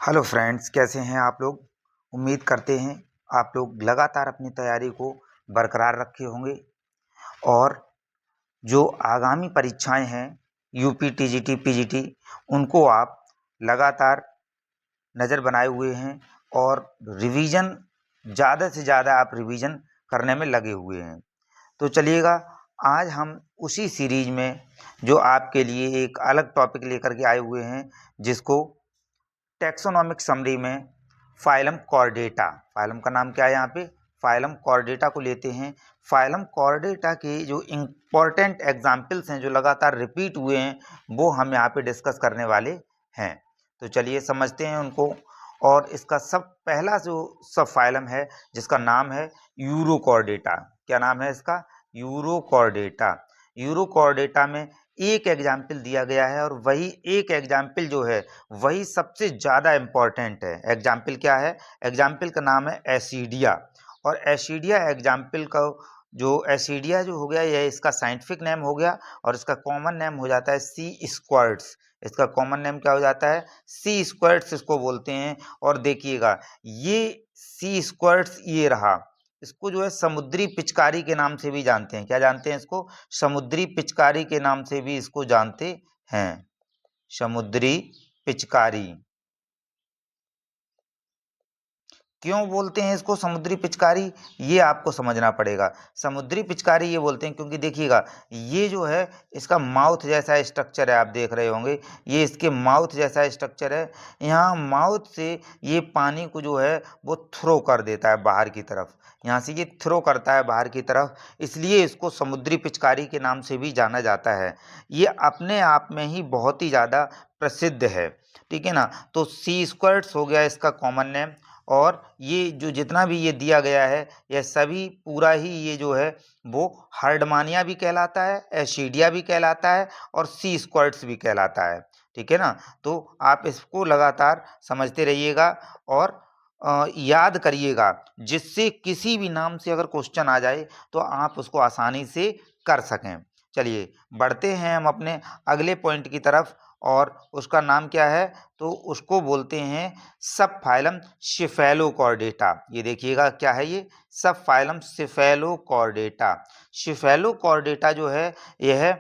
Hello friends, कैसे हैं आप लोग। उम्मीद करते हैं आप लोग लगातार अपनी तैयारी को बरकरार रखे होंगे और जो आगामी परीक्षाएं हैं यूपी टीजीटी पीजीटी उनको आप लगातार नज़र बनाए हुए हैं और रिवीजन ज़्यादा से ज़्यादा आप रिवीजन करने में लगे हुए हैं। तो चलिएगा, आज हम उसी सीरीज में जो आपके लिए एक अलग टॉपिक लेकर के आए हुए हैं, जिसको टेक्सोनोमिक समरी में फाइलम कॉर्डेटा, फाइलम का नाम क्या है यहाँ पे, फाइलम कॉर्डेटा को लेते हैं। फाइलम कॉर्डेटा के जो इम्पोर्टेंट एग्जाम्पल्स हैं जो लगातार रिपीट हुए हैं, वो हम यहाँ पे डिस्कस करने वाले हैं। तो चलिए समझते हैं उनको। और इसका पहला जो सब फाइलम है जिसका नाम है यूरोकॉर्डेटा। क्या नाम है इसका? यूरोकॉर्डेटा। यूरोकॉर्डेटा में एक एग्जाम्पल दिया गया है और वही एक एग्जाम्पल जो है वही सबसे ज़्यादा इम्पॉर्टेंट है। एग्जाम्पल क्या है? एग्जाम्पल का नाम है एसिडिया। और एसिडिया एग्जाम्पल का जो एसिडिया जो हो गया, यह इसका साइंटिफिक नेम हो गया और इसका कॉमन नेम हो जाता है सी स्क्वाड्स। इसका कॉमन नेम क्या हो जाता है? सी स्क्वाड्स इसको बोलते हैं। और देखिएगा, ये सी स्क्वाड्स ये रहा, इसको जो है समुद्री पिचकारी के नाम से भी जानते हैं। क्या जानते हैं इसको? समुद्री पिचकारी के नाम से भी इसको जानते हैं। समुद्री पिचकारी। क्यों बोलते हैं इसको समुद्री पिचकारी, ये आपको समझना पड़ेगा। समुद्री पिचकारी ये बोलते हैं क्योंकि देखिएगा, ये जो है इसका माउथ जैसा स्ट्रक्चर है, आप देख रहे होंगे, ये इसके माउथ जैसा स्ट्रक्चर है। यहाँ माउथ से ये पानी को जो है वो थ्रो कर देता है बाहर की तरफ। यहाँ से ये थ्रो करता है बाहर की तरफ, इसलिए इसको समुद्री पिचकारी के नाम से भी जाना जाता है। ये अपने आप में ही बहुत ही ज़्यादा प्रसिद्ध है, ठीक है ना। तो सी स्क्वाड्स हो गया इसका कॉमन नेम। और ये जो जितना भी ये दिया गया है, यह सभी पूरा ही ये जो है वो हर्डमानिया भी कहलाता है, एसिडिया भी कहलाता है और सी स्क्वाड्स भी कहलाता है, ठीक है ना। तो आप इसको लगातार समझते रहिएगा और याद करिएगा, जिससे किसी भी नाम से अगर क्वेश्चन आ जाए तो आप उसको आसानी से कर सकें। चलिए बढ़ते हैं हम अपने अगले पॉइंट की तरफ, और उसका नाम क्या है? तो उसको बोलते हैं सब फाइलम सिफेलोकॉर्डेटा। ये देखिएगा क्या है, ये सब फाइलम सिफेलोकॉर्डेटा। सिफेलोकॉर्डेटा जो है यह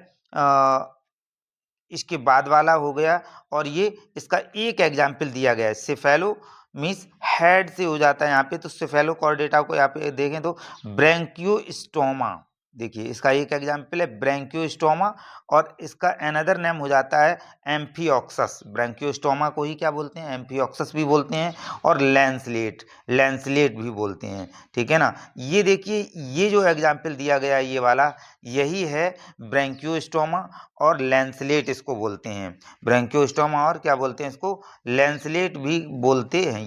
इसके बाद वाला हो गया। और ये इसका एक एग्जाम्पल दिया गया है। सिफेलो मीन्स हेड से हो जाता है यहाँ पे, तो सिफेलोकॉर्डेटा को यहाँ पे देखें तो ब्रैंकियोस्टोमा। देखिए इसका एक एग्जाम्पल है ब्रैंकियोस्टोमा, और इसका अनदर नेम हो जाता है एम्फियोक्सस। ब्रैंकियोस्टोमा को ही क्या बोलते हैं? एम्फियोक्सस भी बोलते हैं और लैंसलेट, लैंसलेट भी बोलते हैं, ठीक है ना। ये देखिए, ये जो एग्जाम्पल दिया गया है ये वाला, यही है ब्रैंकियोस्टोमा और लैंसलेट इसको बोलते हैं। ब्रैंकियोस्टोमा और क्या बोलते हैं इसको? लैंसलेट भी बोलते हैं।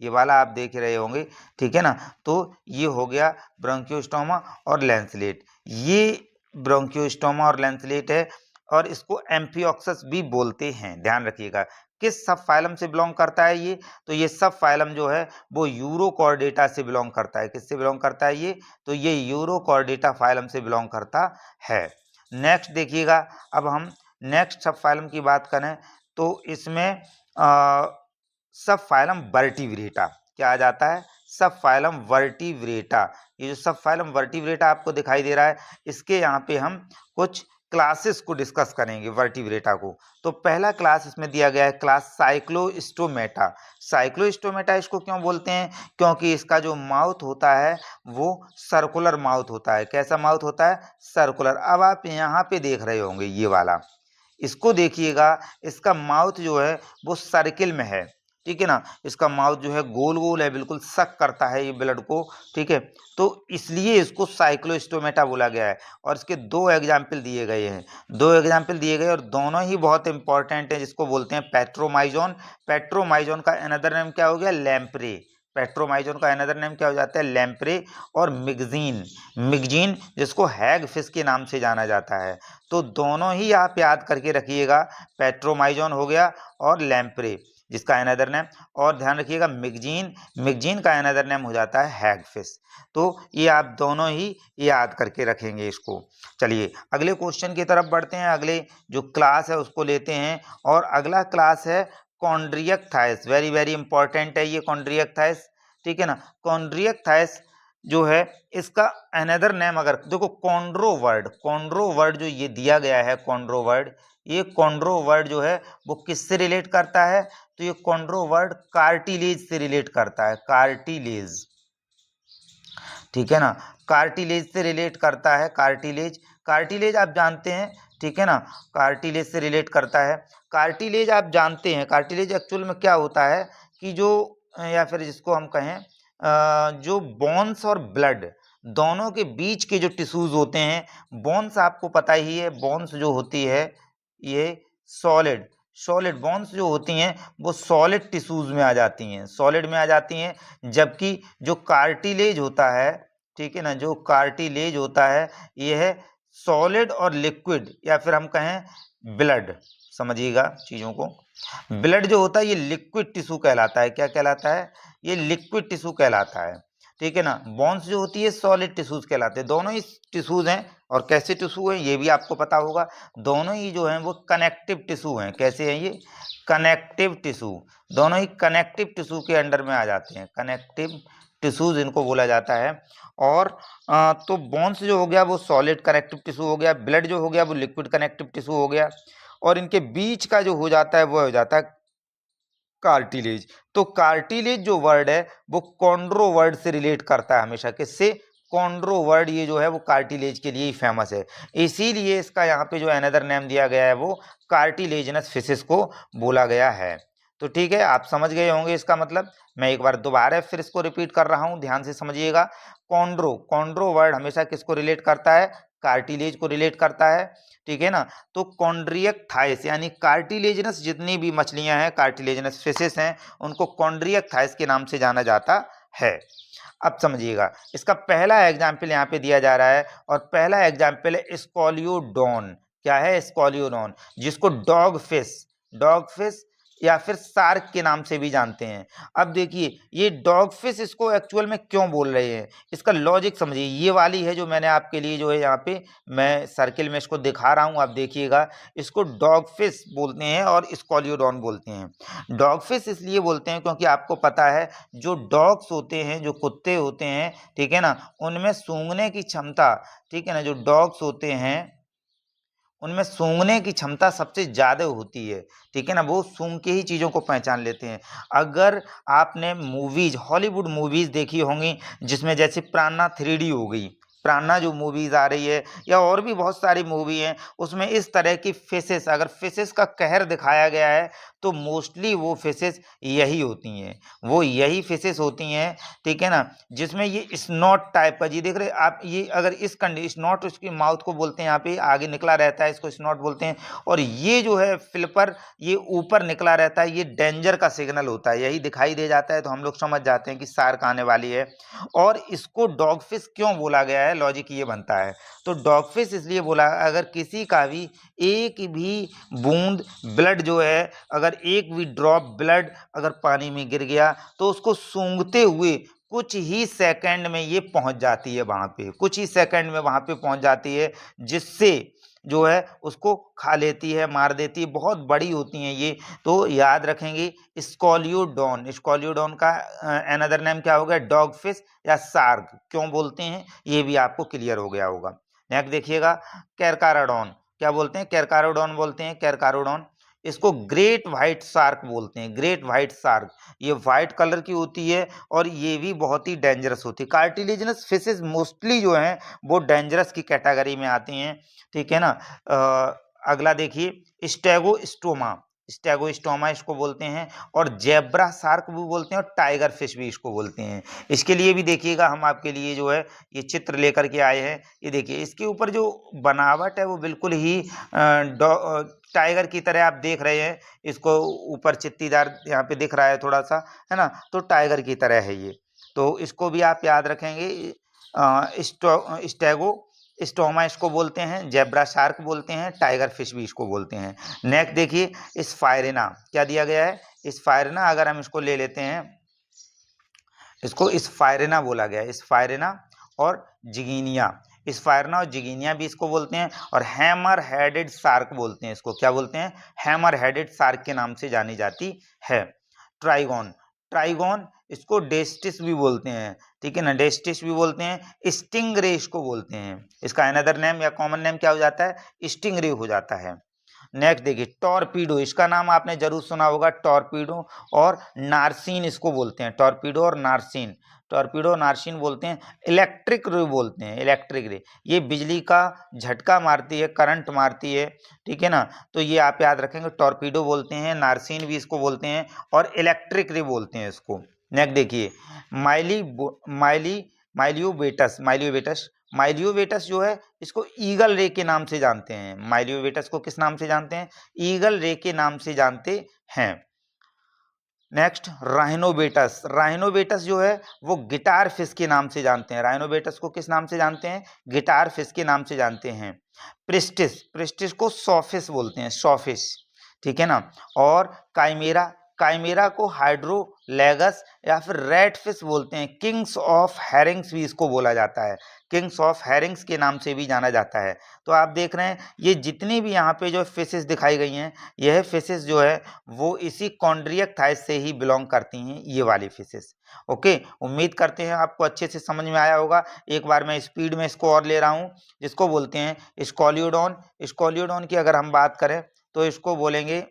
ये वाला आप देख रहे होंगे, ठीक है ना। तो ये हो गया ब्रोंकियोस्टोमा और लैंसलेट। ये ब्रोंकियोस्टोमा और लैंसलेट है, और इसको एम्फियोक्सस भी बोलते हैं। ध्यान रखिएगा, किस सब फाइलम से बिलोंग करता है ये? तो ये सब फाइलम जो है वो यूरोकॉर्डेटा से बिलोंग करता है। किससे बिलोंग करता है ये? तो ये यूरोकॉर्डेटा फाइलम से बिलोंग करता है। नेक्स्ट देखिएगा, अब हम नेक्स्ट सब फाइलम की बात करें तो इसमें सब फाइलम वर्टिब्रेटा क्या आ जाता है? सब फाइलम वर्टिब्रेटा। ये जो सब फाइलम वर्टिब्रेटा आपको दिखाई दे रहा है, इसके यहाँ पे हम कुछ क्लासेस को डिस्कस करेंगे वर्टिब्रेटा को। तो पहला क्लास इसमें दिया गया है क्लास साइक्लोस्टोमेटा। साइक्लोस्टोमेटा इसको क्यों बोलते हैं? क्योंकि इसका जो माउथ होता है वो सर्कुलर माउथ होता है। कैसा माउथ होता है? सर्कुलर। अब आप यहाँ पे देख रहे होंगे ये वाला, इसको देखिएगा, इसका माउथ जो है वो सर्किल में है, ठीक है ना। इसका माउथ जो है गोल गोल है, बिल्कुल सक करता है ये ब्लड को, ठीक है। तो इसलिए इसको साइक्लोस्टोमेटा बोला गया है। और इसके दो एग्जाम्पल दिए गए हैं, दो एग्जाम्पल दिए गए और दोनों ही बहुत इंपॉर्टेंट है, जिसको बोलते हैं पेट्रोमाइजोन। पेट्रोमाइजोन का अनदर नेम क्या हो गया? लैम्प्रे। पेट्रोमाइजोन का अनदर नेम क्या हो जाता है? लैम्प्रे। और मिगजीन, मिगजीन जिसको हैग फिश के नाम से जाना जाता है। तो दोनों ही आप याद करके रखिएगा, पेट्रोमाइजोन हो गया और लैम्प्रे जिसका अनदर नेम। और ध्यान रखिएगा मिगजीन, मिगजीन का अनदर नेम हो जाता है हैगफिश। तो ये आप दोनों ही याद करके रखेंगे इसको। चलिए अगले क्वेश्चन की तरफ बढ़ते हैं, अगले जो क्लास है उसको लेते हैं, और अगला क्लास है कॉन्ड्रियक्टाइस, वेरी वेरी इंपॉर्टेंट है ये कॉन्ड्रियक्टाइस, ठीक है ना। कॉन्ड्रियक्टाइस जो है इसका अनदर नेम, अगर देखो कॉन्ड्रोवर्ड जो ये दिया गया है कॉन्ड्रोवर्ड, ये कॉन्ड्रोवर्ड जो है वो किससे रिलेट करता है, तो ये कॉन्ड्रोवर्ड कार्टिलेज से रिलेट करता है, कार्टिलेज, ठीक है ना, कार्टिलेज से रिलेट करता है। कार्टिलेज आप जानते हैं, ठीक है ना, कार्टिलेज से रिलेट करता है। कार्टिलेज आप जानते हैं, कार्टिलेज एक्चुअल में क्या होता है कि जो या फिर जिसको हम कहें जो बोन्स और ब्लड दोनों के बीच के जो टिश्यूज होते हैं, बोन्स आपको पता ही है, बोन्स जो होती है ये सॉलिड बोन्स जो होती हैं वो सॉलिड टिश्यूज में आ जाती हैं, सॉलिड में आ जाती हैं, जबकि जो कार्टिलेज होता है, ठीक है ना, जो कार्टिलेज होता है ये है सॉलिड और लिक्विड, या फिर हम कहें ब्लड, समझिएगा चीज़ों को। ब्लड जो होता है ये लिक्विड टिश्यू कहलाता है, क्या कहलाता है, ये लिक्विड टिश्यू कहलाता है, ठीक है ना। बोन्स जो होती है सॉलिड टिश्यूज कहलाते हैं, दोनों ही टिश्यूज हैं, और कैसे टिश्यू हैं ये भी आपको पता होगा, दोनों ही जो हैं वो कनेक्टिव टिश्यू हैं। कैसे हैं ये, कनेक्टिव टिश्यू, दोनों ही कनेक्टिव टिश्यू के अंडर में आ जाते हैं, कनेक्टिव टिश्यूज इनको बोला जाता है। और तो बोन्स जो हो गया वो सॉलिड कनेक्टिव टिश्यू हो गया, ब्लड जो हो गया वो लिक्विड कनेक्टिव टिश्यू हो गया, और इनके बीच का जो हो जाता है वो हो जाता है कार्टिलेज। तो कार्टिलेज जो वर्ड है वो कॉन्ड्रोवर्ड से रिलेट करता है हमेशा, किससे, कॉन्ड्रोवर्ड, ये जो है वो कार्टिलेज के लिए ही फेमस है, इसीलिए इसका यहाँ पे जो अनदर नेम दिया गया है वो कार्टिलेजिनस फिशेस को बोला गया है। तो ठीक है, आप समझ गए होंगे इसका मतलब। मैं एक बार दोबारा फिर इसको रिपीट कर रहा हूँ, ध्यान से समझिएगा। कॉन्ड्रो वर्ड हमेशा किसको रिलेट करता है, कार्टिलेज को रिलेट करता है, ठीक है ना। तो कॉन्ड्रियक्टाइस यानी कार्टिलेजिनस जितनी भी मछलियां हैं, कार्टिलेजिनस फिशेस हैं, उनको कॉन्ड्रियक्टाइस के नाम से जाना जाता है। अब समझिएगा, इसका पहला एग्जाम्पल यहाँ पे दिया जा रहा है, और पहला एग्जाम्पल है स्कॉलियोडॉन। क्या है, स्कॉलियोडॉन, जिसको डॉग फिश या फिर शार्क के नाम से भी जानते हैं। अब देखिए ये डॉग फिश इसको एक्चुअल में क्यों बोल रहे हैं, इसका लॉजिक समझिए। ये वाली है जो मैंने आपके लिए जो है यहाँ पे मैं सर्किल में इसको दिखा रहा हूँ, आप देखिएगा, इसको डॉग फिश बोलते हैं और स्कॉलियोडॉन बोलते हैं। डॉग फिश इसलिए बोलते हैं क्योंकि आपको पता है जो डॉग्स होते हैं, जो कुत्ते होते हैं, ठीक है ना, उनमें सूंघने की क्षमता, ठीक है ना, जो डॉग्स होते हैं उनमें सूंघने की क्षमता सबसे ज़्यादा होती है, ठीक है ना, वो सूंघ के ही चीज़ों को पहचान लेते हैं। अगर आपने मूवीज़, हॉलीवुड मूवीज़ देखी होंगी, जिसमें जैसे प्राणा 3D हो गई, प्राणा जो मूवीज़ आ रही है, या और भी बहुत सारी मूवी हैं, उसमें इस तरह की फिशेस, अगर फिशेस का कहर दिखाया गया है तो मोस्टली वो फिशेस यही होती हैं, वो यही फिशेस होती हैं, ठीक है ना, जिसमें ये स्नॉट टाइप का, जी देख रहे आप, ये अगर इस स्नॉट उसकी माउथ को बोलते हैं, यहाँ पे आगे निकला रहता है, इसको स्नॉट बोलते हैं, और ये जो है फ्लिपर, ये ऊपर निकला रहता है, ये डेंजर का सिग्नल होता है, यही दिखाई दे जाता है तो हम लोग समझ जाते हैं कि शार्क आने वाली है। और इसको डॉग फिश क्यों बोला गया है, लॉजिक ये बनता है। तो डॉग फिश इसलिए बोला, अगर किसी का भी एक भी बूंद ब्लड जो है, अगर एक भी ड्रॉप ब्लड अगर पानी में गिर गया तो उसको सूंघते हुए कुछ ही सेकंड में ये पहुंच जाती है वहां पे, कुछ ही सेकंड में वहां पे पहुंच जाती है, जिससे जो है उसको खा लेती है, मार देती है, बहुत बड़ी होती हैं ये। तो याद रखेंगे स्कॉलियोडॉन का अनदर नेम क्या होगा, डॉग फिश या शार्क क्यों बोलते हैं, ये भी आपको क्लियर हो गया होगा। नेक्स्ट देखिएगा, कैरकाराडॉन, क्या बोलते हैं, कैरकारोडॉन बोलते हैं, कैरकारोडॉन। इसको ग्रेट व्हाइट शार्क बोलते हैं, ग्रेट व्हाइट शार्क, ये व्हाइट कलर की होती है और ये भी बहुत ही डेंजरस होती है। कार्टिलेजिनस फिशेस मोस्टली जो हैं वो डेंजरस की कैटेगरी में आती हैं, ठीक है ना। अगला देखिए, स्टेगोस्टोमा इसको बोलते हैं, और जेब्रा शार्क भी बोलते हैं, और टाइगर फिश भी इसको बोलते हैं। इसके लिए भी देखिएगा, हम आपके लिए जो है ये चित्र लेकर के आए हैं, ये देखिए, इसके ऊपर जो बनावट है वो बिल्कुल ही टाइगर की तरह आप देख रहे हैं, इसको ऊपर चित्तीदार यहाँ पे दिख रहा है थोड़ा सा, है ना, तो टाइगर की तरह है ये। तो इसको भी आप याद रखेंगे, स्टेगो स्टोमा इसको बोलते हैं, जेब्रा शार्क बोलते हैं, टाइगर फिश भी इसको बोलते हैं। नेक्स्ट देखिए, स्फायरेना, क्या दिया गया है, स्फायरेना, अगर हम इसको ले लेते हैं, इसको स्फायरेना बोला गया है, स्फायरेना और जिगीनिया, स्पायरना और जिगीनिया भी इसको बोलते हैं, और हैमर हेडेड शार्क बोलते हैं इसको। क्या बोलते हैं? हैमर हेडेड शार्क के नाम से जानी जाती है। ट्राइगोन, ट्राइगोन इसको डेस्टिस भी बोलते हैं, ठीक है ना, डेस्टिस भी बोलते हैं। स्टिंगरे इसको बोलते हैं, इसका अनदर नेम या कॉमन नेम क्या हो जाता है? स्टिंगरे हो जाता है। नेक्स्ट देखिए टॉर्पीडो, इसका नाम आपने जरूर सुना होगा, टॉर्पीडो और नारसीन इसको बोलते हैं, टॉर्पीडो और नारसीन, टॉर्पीडो नारसीन बोलते हैं। इलेक्ट्रिक रे बोलते हैं, इलेक्ट्रिक रे, ये बिजली का झटका मारती है, करंट मारती है, ठीक है ना, तो ये आप याद रखेंगे, टॉर्पीडो बोलते हैं, नारसीन भी इसको बोलते हैं, और इलेक्ट्रिक रे बोलते हैं इसको। नेक्स्ट देखिए माइली माइली माइलियोबेटस, माइलियोबेटस, माइलियोबेटस जो है इसको ईगल रे के नाम से जानते हैं। माइलियोबेटस को किस नाम से जानते हैं? ईगल रे के नाम से जानते हैं। नेक्स्ट राइनोबेटस, राइनोबेटस जो है वो गिटार फिश के नाम से जानते हैं। राइनोबेटस को किस नाम से जानते हैं? गिटार फिश के नाम से जानते हैं। प्रिस्टिस, प्रिस्टिस को सॉफिश बोलते हैं, सॉफिश, ठीक है ना। और काइमेरा, काइमेरा को हाइड्रोलेगस या फिर रेड फिश बोलते हैं। किंग्स ऑफ हेरिंग्स भी इसको बोला जाता है, किंग्स ऑफ हेरिंग्स के नाम से भी जाना जाता है। तो आप देख रहे हैं ये जितनी भी यहाँ पे जो फिशेस दिखाई गई हैं, यह फिशेस जो है वो इसी कॉन्ड्रियक थाइस से ही बिलोंग करती हैं, ये वाली फिशेस। ओके, उम्मीद करते हैं आपको अच्छे से समझ में आया होगा। एक बार मैं स्पीड में इसको और ले रहा हूँ, जिसको बोलते हैं स्कॉलियोडॉन। स्कॉलियोडॉन की अगर हम बात करें तो इसको बोलेंगे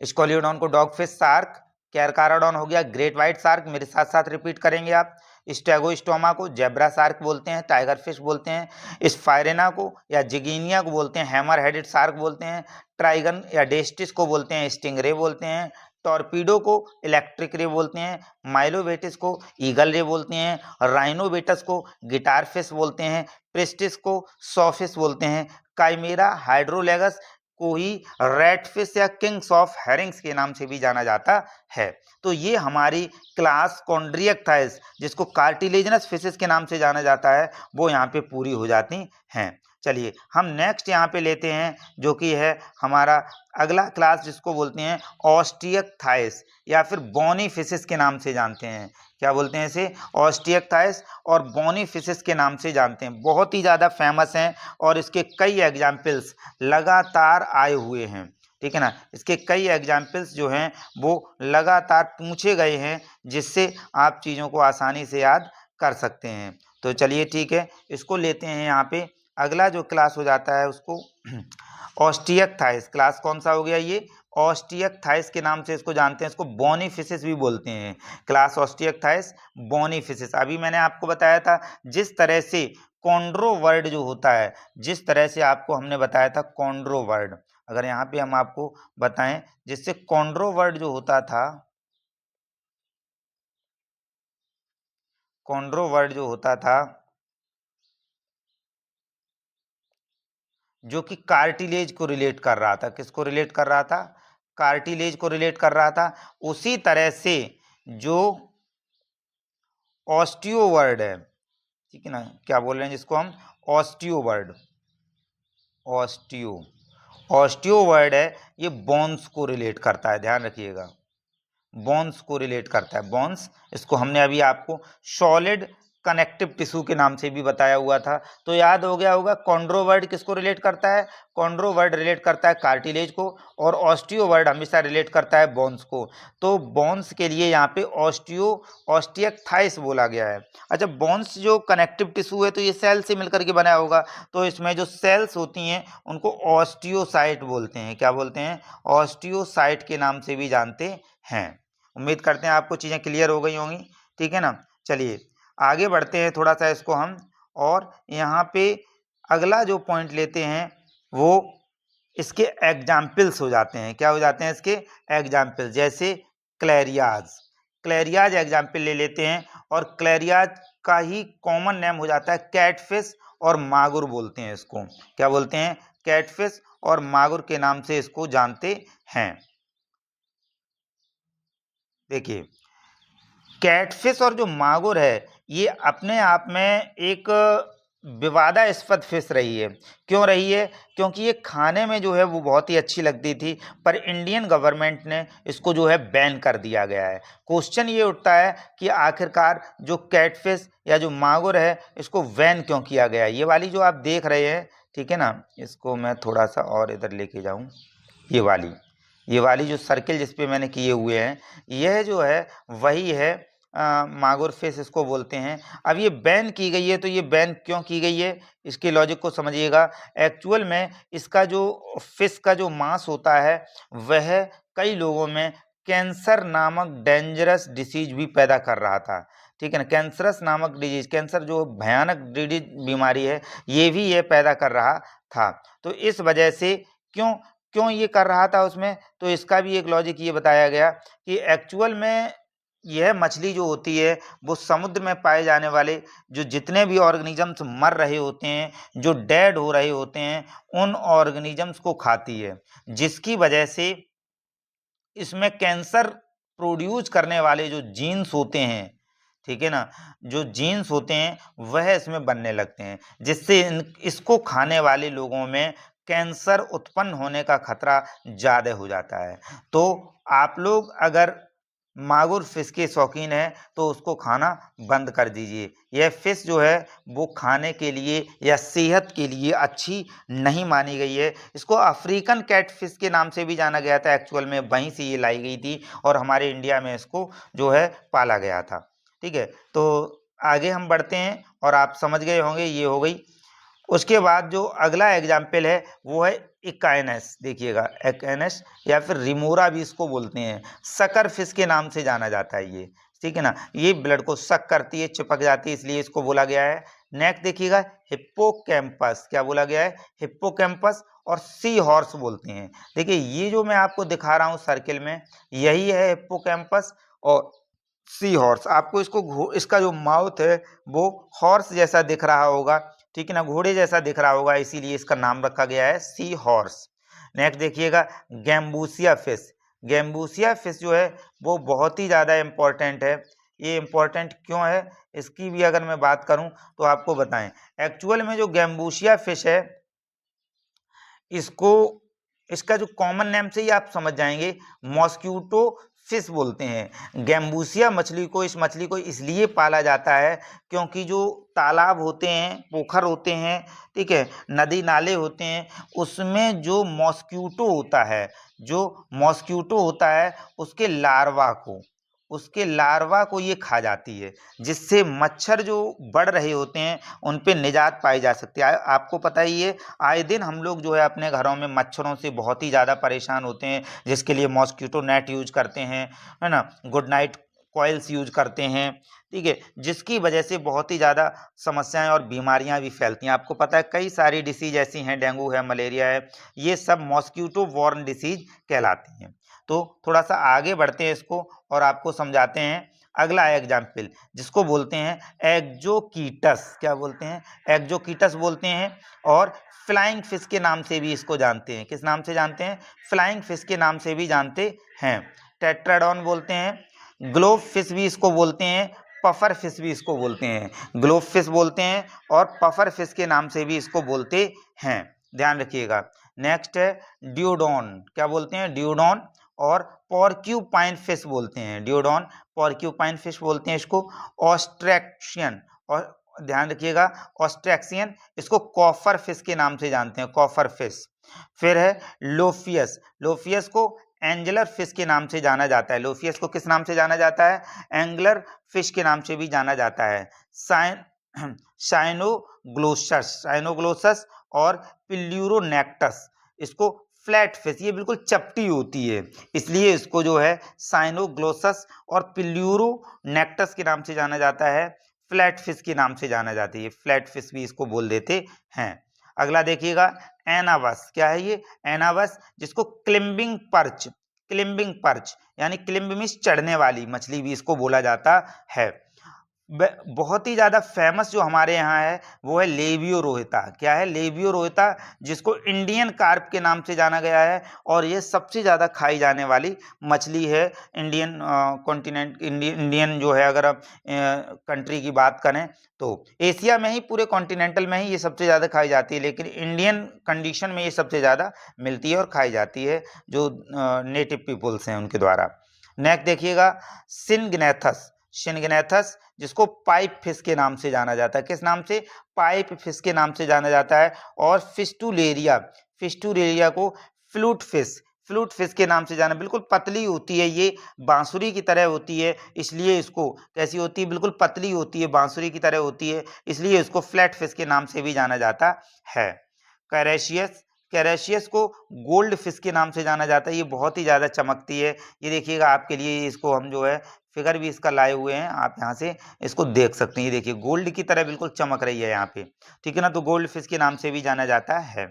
स्कॉलियोडॉन को डॉग फिश शार्क, कैरकाराडॉन हो गया ग्रेट व्हाइट शार्क, मेरे साथ साथ रिपीट करेंगे आप। स्टेगोस्टोमा को जेब्रा शार्क बोलते हैं, टाइगर फिश बोलते हैं। स्पायरेना को या जिगीनिया को बोलते हैं हैमर हेडेड शार्क बोलते हैं। ट्राइगन या डेस्टिस को बोलते हैं स्टिंगरे बोलते हैं। टॉर्पीडो को इलेक्ट्रिक रे बोलते हैं। माइलोबेटिस को ईगल रे बोलते हैं। राइनोबेटस को गिटार फिश बोलते हैं। प्रेस्टिस को सॉफिश बोलते हैं। काइमेरा हाइड्रोलेगस को ही रेड फिश या किंग्स ऑफ हेरिंग्स के नाम से भी जाना जाता है। तो ये हमारी क्लास कॉन्ड्रियक थाइस, जिसको कार्टिलेजनस फिशेस के नाम से जाना जाता है, वो यहाँ पे पूरी हो जाती हैं। चलिए हम नेक्स्ट यहाँ पे लेते हैं, जो कि है हमारा अगला क्लास, जिसको बोलते हैं ऑस्टियक थाइस या फिर बोनी फिशेस के नाम से जानते हैं। क्या बोलते हैं इसे? ऑस्टियक थाइस और बोनी फिशेस के नाम से जानते हैं। बहुत ही ज़्यादा फेमस हैं और इसके कई एग्जाम्पल्स लगातार आए हुए हैं, ठीक है ना। इसके कई एग्जाम्पल्स जो हैं वो लगातार पूछे गए हैं, जिससे आप चीज़ों को आसानी से याद कर सकते हैं। तो चलिए ठीक है, इसको लेते हैं यहाँ पे। अगला जो क्लास हो जाता है उसको ऑस्टियक थाइस, क्लास कौन सा हो गया ये? ऑस्टियक थाइस के नाम से इसको जानते हैं। इसको बोनी फिशेस भी बोलते हैं, क्लास ऑस्टियक थाइस, बोनी फिशेस। अभी मैंने आपको बताया था जिस तरह से कॉन्ड्रो वर्ड जो होता है, जिस तरह से आपको हमने बताया था कॉन्ड्रो वर्ड, अगर यहाँ पे हम आपको बताएं, जिससे कॉन्ड्रो वर्ड जो होता था, कॉन्ड्रो वर्ड जो होता था, जो कि कार्टिलेज को रिलेट कर रहा था। किसको रिलेट कर रहा था? कार्टिलेज को रिलेट कर रहा था। उसी तरह से जो ऑस्टियो वर्ड है, ठीक है ना, क्या बोल रहे हैं जिसको हम osteo word, osteo, osteo word है, ये बोन्स को रिलेट करता है, ध्यान रखिएगा, बोन्स को रिलेट करता है, बोन्स। इसको हमने अभी आपको सॉलिड कनेक्टिव टिश्यू के नाम से भी बताया हुआ था। तो याद हो गया होगा कॉन्ड्रो वर्ड किसको रिलेट करता है? कॉन्ड्रो वर्ड रिलेट करता है कार्टिलेज को, और ऑस्टियो वर्ड हमेशा रिलेट करता है बोन्स को। तो बोन्स के लिए यहाँ पे ऑस्टियो, ऑस्टियक थाइस बोला गया है। अच्छा, बोन्स जो कनेक्टिव टिश्यू है तो ये सेल से मिलकर के बना होगा, तो इसमें जो सेल्स होती हैं उनको ऑस्टियोसाइट बोलते हैं। क्या बोलते हैं? ऑस्टियोसाइट के नाम से भी जानते हैं। उम्मीद करते हैं आपको चीज़ें क्लियर हो गई होंगी, ठीक है ना। चलिए आगे बढ़ते हैं थोड़ा सा इसको हम, और यहाँ पे अगला जो पॉइंट लेते हैं वो इसके एग्जाम्पल्स हो जाते हैं। क्या हो जाते हैं इसके? एग्जाम्पल्स। जैसे क्लेरियाज, क्लेरियाज एग्जाम्पल ले लेते हैं, और क्लेरियाज का ही कॉमन नेम हो जाता है कैटफिश और मागुर बोलते हैं इसको। क्या बोलते हैं? कैटफिश और मागुर के नाम से इसको जानते हैं। देखिए कैटफिश और जो मागुर है, ये अपने आप में एक विवादास्पद फिश रही है। क्यों रही है? क्योंकि ये खाने में जो है वो बहुत ही अच्छी लगती थी, पर इंडियन गवर्नमेंट ने इसको जो है बैन कर दिया गया है। क्वेश्चन ये उठता है कि आखिरकार जो कैटफिश या जो मांगुर है इसको बैन क्यों किया गया है? ये वाली जो आप देख रहे हैं, ठीक है ना, इसको मैं थोड़ा सा और इधर लेके जाऊं, ये वाली जो सर्किल जिस पे मैंने किए हुए हैं, यह जो है वही है मागुर फिश इसको बोलते हैं। अब ये बैन की गई है, तो ये बैन क्यों की गई है इसके लॉजिक को समझिएगा। एक्चुअल में इसका जो फिश का जो मांस होता है वह कई लोगों में कैंसर नामक डेंजरस डिसीज भी पैदा कर रहा था, ठीक है ना। कैंसरस नामक डिजीज, कैंसर जो भयानक बीमारी है, ये भी ये पैदा कर रहा था। तो इस वजह से क्यों क्यों ये कर रहा था उसमें, तो इसका भी एक लॉजिक ये बताया गया कि एक्चुअल में यह मछली जो होती है वो समुद्र में पाए जाने वाले जो जितने भी ऑर्गेनिजम्स मर रहे होते हैं, जो डेड हो रहे होते हैं, उन ऑर्गेनिजम्स को खाती है, जिसकी वजह से इसमें कैंसर प्रोड्यूस करने वाले जो जीन्स होते हैं, ठीक है ना, जो जीन्स होते हैं वह इसमें बनने लगते हैं, जिससे इसको खाने वाले लोगों में कैंसर उत्पन्न होने का खतरा ज़्यादा हो जाता है। तो आप लोग अगर मागुर फिश के शौकीन हैं तो उसको खाना बंद कर दीजिए। यह फिश जो है वो खाने के लिए या सेहत के लिए अच्छी नहीं मानी गई है। इसको अफ्रीकन कैट फिश के नाम से भी जाना गया था, एक्चुअल में वहीं से ये लाई गई थी और हमारे इंडिया में इसको जो है पाला गया था, ठीक है। तो आगे हम बढ़ते हैं और आप समझ गए होंगे, ये हो गई। उसके बाद जो अगला एग्जाम्पल है वो है इकाइनस। देखिएगा, इकाइनस या फिर रिमोरा भी इसको बोलते हैं, सकर फिश के नाम से जाना जाता है ये, ठीक है ना। ये ब्लड को सक करती है, चिपक जाती है, इसलिए इसको बोला गया है। नेक्स्ट देखिएगा, हिप्पोकैम्पस। क्या बोला गया है? हिप्पोकैम्पस। और सी हॉर्स बोलते हैं। देखिए ये जो मैं आपको दिखा रहा हूँ सर्किल में, यही है हिप्पोकैम्पस और सी हॉर्स। आपको इसको इसका जो माउथ है वो हॉर्स जैसा दिख रहा होगा, ठीक है ना, घोड़े जैसा दिख रहा होगा, इसीलिए इसका नाम रखा गया है सी हॉर्स। नेक्स्ट देखिएगा, गैम्बूसिया फिश। गैम्बूसिया फिश जो है वो बहुत ही ज़्यादा इम्पोर्टेंट है। ये इम्पोर्टेंट क्यों है इसकी भी अगर मैं बात करूं तो आपको बताएं। एक्चुअल में जो गैम्बूसिया फिश है, इसको इसका जो कॉमन नेम से ही आप समझ जाएंगे, मॉस्क्यूटो फिश बोलते हैं। गैम्बूसिया मछली को, इस मछली को इसलिए पाला जाता है क्योंकि जो तालाब होते हैं, पोखर होते हैं, ठीक है, नदी नाले होते हैं, उसमें जो मॉस्क्यूटो होता है, जो मॉस्क्यूटो होता है उसके लार्वा को ये खा जाती है, जिससे मच्छर जो बढ़ रहे होते हैं उन पे निजात पाई जा सकती है। आपको पता ही है, आए दिन हम लोग जो है अपने घरों में मच्छरों से बहुत ही ज़्यादा परेशान होते हैं, जिसके लिए मॉस्किटो नेट यूज करते हैं, है ना, गुड नाइट कॉइल्स यूज करते हैं, ठीक है, जिसकी वजह से बहुत ही ज़्यादा समस्याएं और बीमारियां भी फैलती हैं। आपको पता है कई सारी डिसीज ऐसी हैं, डेंगू है, मलेरिया है, ये सब मॉस्किटो वॉर्न डिसीज कहलाती हैं। तो थोड़ा सा आगे बढ़ते हैं इसको और आपको समझाते हैं अगला एग्जाम्पल, जिसको बोलते हैं एक्जोकीटस। क्या बोलते हैं? एक्जोकीटस बोलते हैं। और फ्लाइंग फिश के नाम से भी इसको जानते हैं। किस नाम से जानते हैं? फ्लाइंग फिश के नाम से भी जानते हैं। टेट्राडॉन बोलते हैं, ग्लोब फिश भी इसको बोलते हैं, पफर फिश भी इसको बोलते हैं। ग्लोब फिश बोलते हैं और पफर फिश के नाम से भी इसको बोलते हैं, ध्यान रखिएगा। नेक्स्ट है ड्यूडॉन। क्या बोलते हैं? ड्यूडॉन। और पॉर्क्यूपाइन फिश बोलते हैं, ड्यूडॉन पॉर्क्यूपाइन फिश बोलते हैं इसको। ऑस्ट्रेक्शियन, और ध्यान रखिएगा ऑस्ट्रेक्सियन, इसको कॉफर फिश के नाम से जानते हैं, कॉफर फिश। फिर है लोफियस। लोफियस को एंगलर फिश के नाम से जाना जाता है। लोफियस को किस नाम से जाना जाता है? एंगलर फिश के नाम से भी जाना जाता है। साइनोग्लोसस, साइनोग्लोसस और पिल्यूरोनेक्टस, इसको फ्लैट फिश, ये बिल्कुल चपटी होती है, इसलिए इसको जो है साइनोग्लोसस और पिल्यूरोनेक्टस के नाम से जाना जाता है। फ्लैट फिश के नाम से जाना जाती है, फ्लैट फिश भी इसको बोल देते हैं। अगला देखिएगा एनावस। क्या है ये? एनावस, जिसको क्लिम्बिंग पर्च, क्लिम्बिंग पर्च यानी क्लिम्ब में चढ़ने वाली मछली भी इसको बोला जाता है। बहुत ही ज़्यादा फेमस जो हमारे यहाँ है वो है लेबियो रोहिता। क्या है? लेबियो रोहिता, जिसको इंडियन कार्प के नाम से जाना गया है, और ये सबसे ज़्यादा खाई जाने वाली मछली है इंडियन कॉन्टिनेंट, इंडियन जो है, अगर आप कंट्री की बात करें तो एशिया में ही, पूरे कॉन्टिनेंटल में ही ये सबसे ज़्यादा खाई जाती है, लेकिन इंडियन कंडीशन में ये सबसे ज़्यादा मिलती है और खाई जाती है जो नेटिव पीपल्स हैं उनके द्वारा। नेक्स्ट देखिएगा सिनगनेथस। सिनगनेथस, जिसको पाइप फिश के नाम से जाना जाता है। किस नाम से? पाइप फिश के नाम से जाना जाता है। और फिस्टुलेरिया, फिस्टुलेरिया को फ्लूट फिश, फ्लूट फिश के नाम से जाना। बिल्कुल पतली होती है ये, बांसुरी की तरह होती है, इसलिए इसको, कैसी होती है? बिल्कुल पतली होती है, बांसुरी की तरह होती है, इसलिए इसको फ्लैट फिश के नाम से भी जाना जाता है। कैरेशियस, कैरेशियस को गोल्ड फिश के नाम से जाना जाता है। ये बहुत ही ज़्यादा चमकती है। ये देखिएगा आपके लिए, इसको हम जो है फिगर भी इसका लाए हुए हैं, आप यहाँ से इसको देख सकते हैं। ये देखिए गोल्ड की तरह बिल्कुल चमक रही है यहाँ पे, ठीक है ना? तो गोल्ड फिश के नाम से भी जाना जाता है।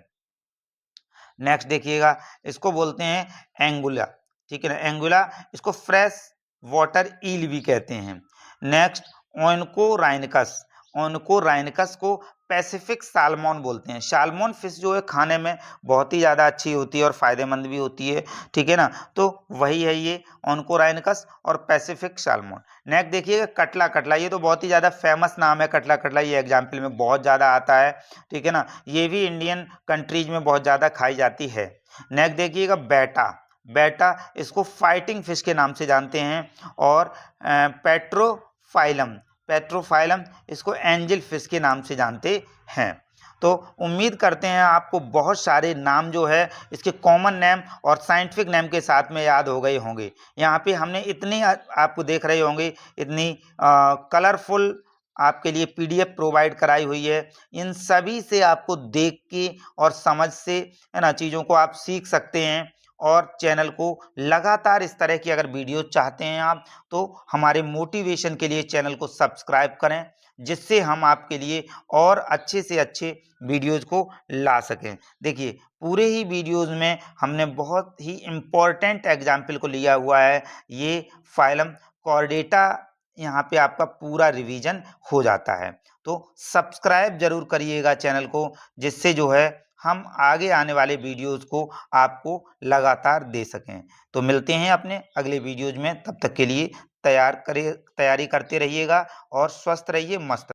नेक्स्ट देखिएगा, इसको बोलते हैं एंगुला, ठीक है ना? एंगुला, इसको फ्रेश वाटर ईल भी कहते हैं। नेक्स्ट ओनकोराइनकस, ओनकोराइनकस को पैसिफिक सालमोन बोलते हैं। सालमोन फिश जो है खाने में बहुत ही ज़्यादा अच्छी होती है और फ़ायदेमंद भी होती है, ठीक है ना? तो वही है ये ओनकोराइनकस और पैसिफिक सालमोन। नेक्स्ट देखिएगा कटला, कटला, ये तो बहुत ही ज़्यादा फेमस नाम है कटला, कटला, ये एग्जाम्पल में बहुत ज़्यादा आता है, ठीक है ना? ये भी इंडियन कंट्रीज में बहुत ज़्यादा खाई जाती है। नेक्स्ट देखिएगा बेटा, बेटा, इसको फाइटिंग फिश के नाम से जानते हैं। और पेट्रोफाइलम, पेट्रोफाइलम, इसको एंजल फिश के नाम से जानते हैं। तो उम्मीद करते हैं आपको बहुत सारे नाम जो है इसके कॉमन नेम और साइंटिफिक नेम के साथ में याद हो गए होंगे। यहाँ पे हमने इतनी, आपको देख रहे होंगे, इतनी कलरफुल आपके लिए पीडीएफ प्रोवाइड कराई हुई है। इन सभी से आपको देख के और समझ से, है ना, चीज़ों को आप सीख सकते हैं। और चैनल को लगातार इस तरह की अगर वीडियो चाहते हैं आप, तो हमारे मोटिवेशन के लिए चैनल को सब्सक्राइब करें, जिससे हम आपके लिए और अच्छे से अच्छे वीडियोज़ को ला सकें। देखिए पूरे ही वीडियोज़ में हमने बहुत ही इम्पोर्टेंट एग्जाम्पल को लिया हुआ है। ये फाइलम कॉर्डेटा, यहाँ पे आपका पूरा रिवीजन हो जाता है। तो सब्सक्राइब जरूर करिएगा चैनल को, जिससे जो है हम आगे आने वाले वीडियोज़ को आपको लगातार दे सकें। तो मिलते हैं अपने अगले वीडियोज़ में, तब तक के लिए तैयारी करते रहिएगा और स्वस्थ रहिए, मस्त